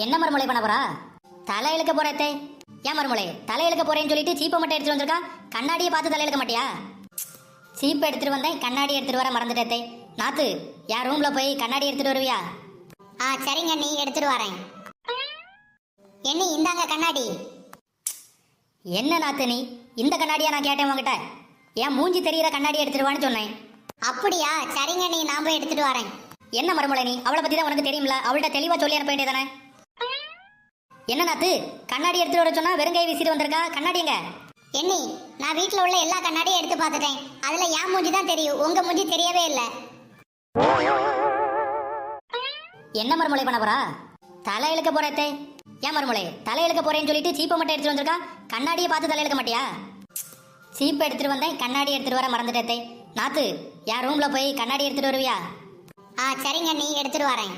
என்ன மறுமொழி பண்ண போறா? தலை இழுக்க போறதே. ஏன் மறுமொழி தலை இழுக்க போறேன்னு சொல்லிட்டு சீப்பை மட்டும் எடுத்துட்டு வந்திருக்கா? கண்ணாடியை பார்த்து தலை இழுக்க மாட்டியா? சீப்பை எடுத்துட்டு வந்தேன், கண்ணாடி எடுத்துட்டு வர மறந்துட்டே. நாத்து, என் ரூம்ல போய் கண்ணாடி எடுத்துட்டு வருவியா? சரிங்க நீ எடுத்துட்டு வரேன். என்ன இந்தாங்க கண்ணாடி. என்ன நாத்து நீ இந்த கண்ணாடியா நான் கேட்டேன் உங்ககிட்ட? என் மூஞ்சி தெரியிற கண்ணாடி எடுத்துருவான்னு சொன்னேன். அப்படியா? சரிங்க நீ நான் போய் எடுத்துட்டு வரேன். என்ன மறுமொழி நீ அவளை பத்தி தான் உனக்கு தெரியும்ல, அவள்கிட்ட தெளிவா சொல்லி அனுப்ப வேண்டியதானே? என்ன நாத்து, கண்ணாடி எடுத்துட்டு வர சொன்னா வெறுங்கை வீசிட்டு வந்திருக்கா? கண்ணாடிங்க என்னி, நான் வீட்டில் உள்ள எல்லா கண்ணாடியும் எடுத்து பார்த்துட்டேன். அதுல என் மூஞ்சி தான் தெரியும், உங்க மூஞ்சி தெரியவே இல்லை. என்ன மறுமொழி பண்ண போறா? தலை இழுக்க போறதே. ஏன் மறுமொழி தலை இழுக்க போறேன்னு சொல்லிட்டு சீப்பை மட்டும் எடுத்துட்டு வந்திருக்கா? கண்ணாடியை பார்த்து தலை இழுக்க மாட்டியா? சீப்பை எடுத்துட்டு வந்தேன், கண்ணாடி எடுத்துட்டு வர மறந்துட்டே. நாத்து, என் ரூம்ல போய் கண்ணாடி எடுத்துட்டு வருவியா? சரிங்க நீ எடுத்துட்டு வரேன்.